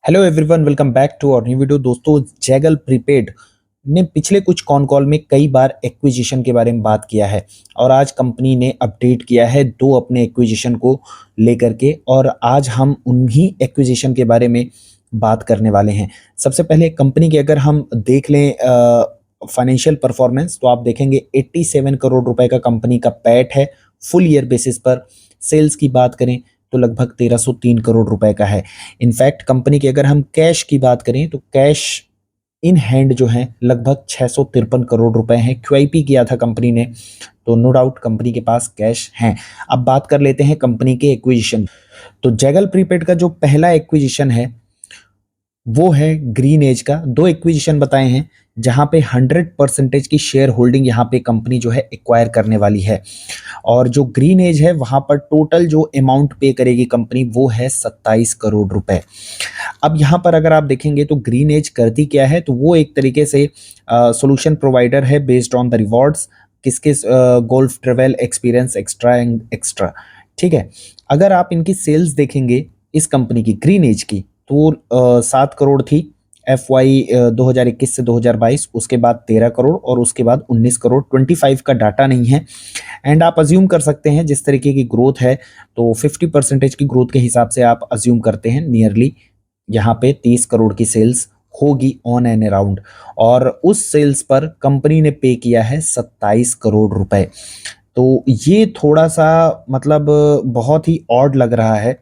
Hello everyone, welcome back to our new video. दोस्तों, Zaggle prepaid ने पिछले कुछ कॉन कॉल में कई बार एक्विजिशन के बारे में बात किया है और आज कंपनी ने अपडेट किया है दो अपने एक्विजिशन को लेकर के, और आज हम उन्हीं एक्विजिशन के बारे में बात करने वाले हैं। सबसे पहले कंपनी के अगर हम देख लें फाइनेंशियल परफॉर्मेंस, तो आप देखेंगे 87 करोड़ रुपए का कंपनी का पैट है फुल ईयर बेसिस पर। सेल्स की बात करें तो लगभग 1303 करोड़ रुपए का है। इनफैक्ट कंपनी की अगर हम कैश की बात करें तो कैश इन हैंड जो है लगभग 653 करोड़ रुपए हैं। क्यूआईपी किया था कंपनी ने, तो नो डाउट कंपनी के पास कैश है। अब बात कर लेते हैं कंपनी के एक्विजिशन। तो जैगल प्रीपेड का जो पहला एक्विजिशन है वो है ग्रीन एज का। दो एक्विजिशन बताए हैं जहां पे 100% की शेयर होल्डिंग यहाँ पे कंपनी जो है एक्वायर करने वाली है, और जो ग्रीन एज है वहां पर टोटल जो अमाउंट पे करेगी कंपनी वो है 27 करोड़ रुपए। अब यहाँ पर अगर आप देखेंगे तो ग्रीन एज करती क्या है, तो वो एक तरीके से सॉल्यूशन प्रोवाइडर है बेस्ड ऑन द रिवॉर्ड्स, किसके golf travel experience extra and extra. ठीक है, अगर आप इनकी सेल्स देखेंगे इस कंपनी की ग्रीन एज की, तो 7 करोड़ थी FY 2021 से 2022, उसके बाद 13 करोड़ और उसके बाद 19 करोड़। 25 का डाटा नहीं है, एंड आप अज्यूम कर सकते हैं जिस तरीके की ग्रोथ है तो 50% की ग्रोथ के हिसाब से आप अज्यूम करते हैं नियरली यहाँ पे 30 करोड़ की सेल्स होगी ऑन एंड अराउंड, और उस सेल्स पर कंपनी ने पे किया है 27 करोड़ रुपए। तो ये थोड़ा सा मतलब बहुत ही ऑड लग रहा है।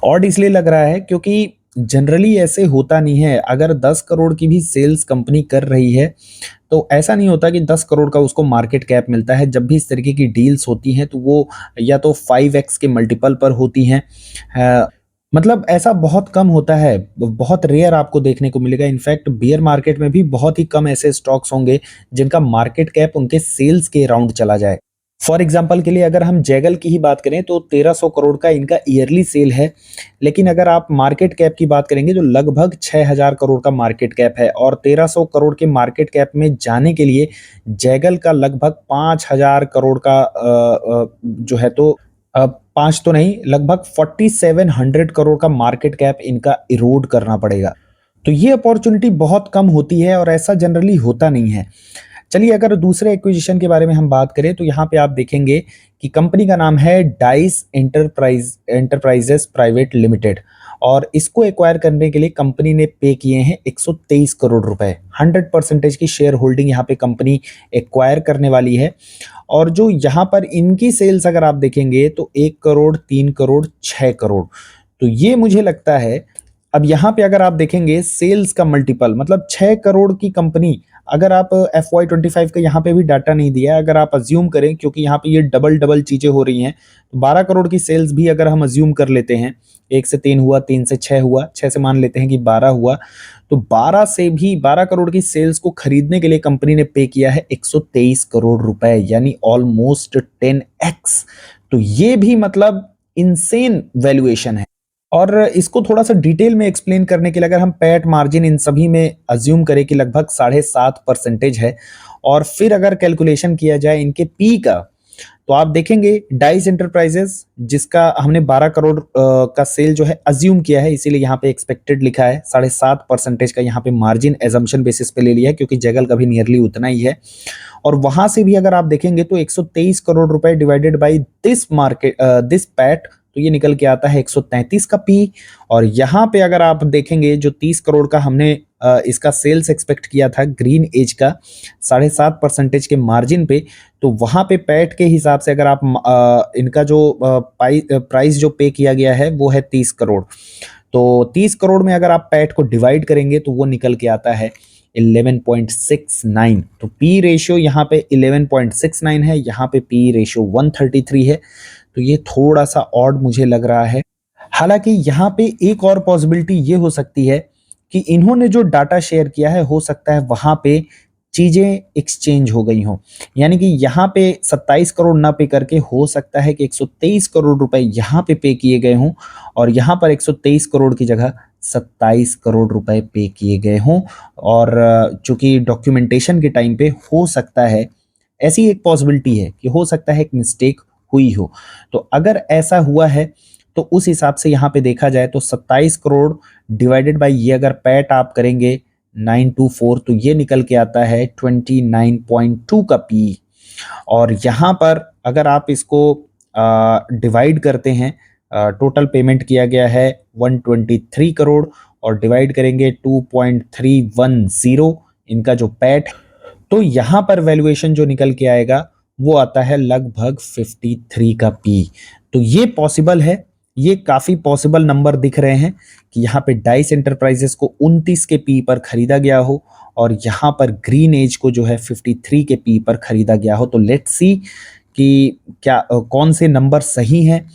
ऑड इसलिए लग रहा है क्योंकि जनरली ऐसे होता नहीं है। अगर 10 करोड़ की भी सेल्स कंपनी कर रही है तो ऐसा नहीं होता कि 10 करोड़ का उसको मार्केट कैप मिलता है। जब भी इस तरीके की डील्स होती हैं तो वो या तो 5x के मल्टीपल पर होती हैं। मतलब ऐसा बहुत कम होता है, बहुत रेयर आपको देखने को मिलेगा। इनफैक्ट बियर मार्केट में भी बहुत ही कम ऐसे स्टॉक्स होंगे जिनका मार्केट कैप उनके सेल्स के राउंड चला जाए। फॉर एग्जाम्पल के लिए अगर हम जैगल की ही बात करें तो 1300 करोड़ का इनका ईयरली सेल है, लेकिन अगर आप मार्केट कैप की बात करेंगे तो लगभग 6000 करोड़ का मार्केट कैप है, और 1300 करोड़ के मार्केट कैप में जाने के लिए जैगल का लगभग 5000 करोड़ का जो है तो पांच तो नहीं, लगभग 4700 करोड़ का मार्केट कैप इनका इरोड करना पड़ेगा। तो ये अपॉर्चुनिटी बहुत कम होती है और ऐसा जनरली होता नहीं है। चलिए, अगर दूसरे एक्विजिशन के बारे में हम बात करें तो यहाँ पे आप देखेंगे कि कंपनी का नाम है डाइस एंटरप्राइजेस प्राइवेट लिमिटेड, और इसको एक्वायर करने के लिए कंपनी ने पे किए हैं 123 करोड़ रुपए। 100% की शेयर होल्डिंग यहाँ पे कंपनी एक्वायर करने वाली है, और जो यहाँ पर इनकी सेल्स अगर आप देखेंगे तो 1 करोड़, 3 करोड़, 6 करोड़। तो ये मुझे लगता है, अब यहाँ पे अगर आप देखेंगे सेल्स का मल्टीपल, मतलब 6 करोड़ की कंपनी, अगर आप FY 25 का यहाँ पे भी डाटा नहीं दिया है, अगर आप अज्यूम करें, क्योंकि यहाँ पे ये डबल डबल चीजें हो रही हैं, तो 12 करोड़ की सेल्स भी अगर हम अज्यूम कर लेते हैं, 1 से 3 हुआ, 3 से 6 हुआ, 6 से मान लेते हैं कि 12 हुआ, तो 12 से भी 12 करोड़ की सेल्स को खरीदने के लिए कंपनी ने पे किया है 123 करोड़ रुपए, यानी ऑलमोस्ट 10x। तो ये भी मतलब इनसेन वैल्यूएशन है। और इसको थोड़ा सा डिटेल में एक्सप्लेन करने के लिए अगर हम पैट मार्जिन इन सभी में अज्यूम करें कि लगभग 7.5% है, और फिर अगर कैलकुलेशन किया जाए इनके पी का, तो आप देखेंगे डाइस एंटरप्राइजेस जिसका हमने 12 करोड़ का सेल जो है अज्यूम किया है, इसीलिए यहाँ पे एक्सपेक्टेड लिखा है। 7.5% का यहाँ पे मार्जिन एजम्पशन बेसिस पे ले लिया है, क्योंकि जैगल का भी नियरली उतना ही है। और वहां से भी अगर आप देखेंगे तो 123 करोड़ रुपए डिवाइडेड बाई दिस पैट, तो ये निकल के आता है 133 का पी। और यहाँ पे अगर आप देखेंगे जो 30 करोड़ का हमने इसका सेल्स एक्सपेक्ट किया था ग्रीन एज का 7.5% के मार्जिन पे, तो वहां पे पैट के हिसाब से अगर आप इनका जो प्राइस जो पे किया गया है वो है 30 करोड़। तो 30 करोड़ में अगर आप पैट को डिवाइड करेंगे तो वो निकल के आता है 11.69। तो पी रेशियो यहाँ पे 11.69 है, यहाँ पे पी रेशियो 133 है। तो ये थोड़ा सा ऑड मुझे लग रहा है। हालांकि यहाँ पे एक और पॉसिबिलिटी ये हो सकती है कि इन्होंने जो डाटा शेयर किया है, हो सकता है वहां पे चीजें एक्सचेंज हो गई हों, यानी कि यहाँ पे 27 करोड़ ना पे करके हो सकता है कि 123 करोड़ रुपए यहाँ पे किए गए हों, और यहाँ पर 123 करोड़ की जगह 27 करोड़ रुपए पे किए गए हों। और चूंकि डॉक्यूमेंटेशन के टाइम पे हो सकता है, ऐसी एक पॉसिबिलिटी है कि हो सकता है एक मिस्टेक हुई हो। तो अगर ऐसा हुआ है तो उस हिसाब से यहाँ पे देखा जाए तो 27 करोड़ डिवाइडेड बाय ये अगर पैट आप करेंगे 924 तो ये निकल के आता है 29.2 का पी। और यहाँ पर अगर आप इसको डिवाइड करते हैं, टोटल पेमेंट किया गया है 123 करोड़ और डिवाइड करेंगे 2.310 इनका जो पैट, तो यहाँ पर वैल्यूएशन जो निकल के आएगा वो आता है लगभग 53 का पी। तो ये पॉसिबल है, ये काफी पॉसिबल नंबर दिख रहे हैं कि यहाँ पे डाइस एंटरप्राइजेस को 29 के पी पर खरीदा गया हो और यहाँ पर ग्रीन एज को जो है 53 के पी पर खरीदा गया हो। तो लेट्स सी कि क्या कौन से नंबर सही हैं,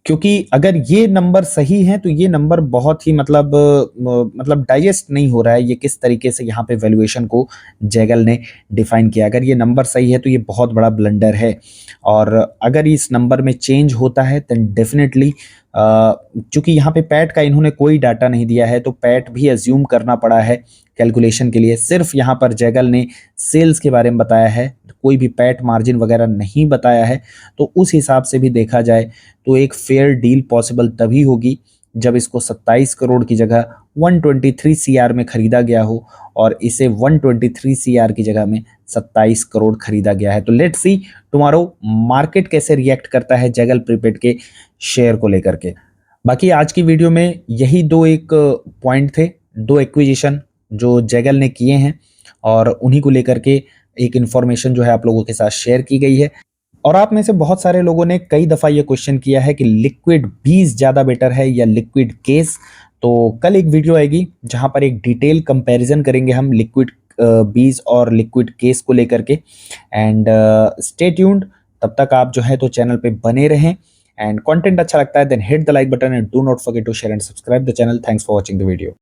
क्योंकि अगर ये नंबर सही हैं तो ये नंबर बहुत ही मतलब डाइजेस्ट नहीं हो रहा है ये किस तरीके से यहाँ पे वैल्यूएशन को जैगल ने डिफाइन किया। अगर ये नंबर सही है तो ये बहुत बड़ा ब्लंडर है, और अगर इस नंबर में चेंज होता है तो डेफिनेटली, चूंकि यहाँ पे पैट का इन्होंने कोई डाटा नहीं दिया है तो पैट भी अज्यूम करना पड़ा है कैलकुलेशन के लिए। सिर्फ यहाँ पर जैगल ने सेल्स के बारे में बताया है, कोई भी पैट मार्जिन वगैरह नहीं बताया है। तो उस हिसाब से भी देखा जाए तो एक फेयर डील पॉसिबल तभी होगी जब इसको 27 करोड़ की जगह 123 सीआर में खरीदा गया हो और इसे 123 सीआर की जगह में 27 करोड़ खरीदा गया है। तो लेट्स सी टुमारो मार्केट कैसे रिएक्ट करता है जैगल प्रीपेड के शेयर को लेकर के। बाकी आज की वीडियो में यही दो एक पॉइंट थे, दो एक्विजिशन जो जैगल ने किए हैं और उन्हीं को लेकर के एक इन्फॉर्मेशन जो है आप लोगों के साथ शेयर की गई है। और आप में से बहुत सारे लोगों ने कई दफ़ा ये क्वेश्चन किया है कि लिक्विड बीज ज़्यादा बेटर है या लिक्विड केस। तो कल एक वीडियो आएगी जहां पर एक डिटेल कंपैरिजन करेंगे हम लिक्विड बीज और लिक्विड केस को लेकर के। एंड स्टे ट्यून्ड, तब तक आप जो है तो चैनल पे बने रहें, एंड कंटेंट अच्छा लगता है then hit the like button and do not forget to share and subscribe the channel. Thanks for watching the video.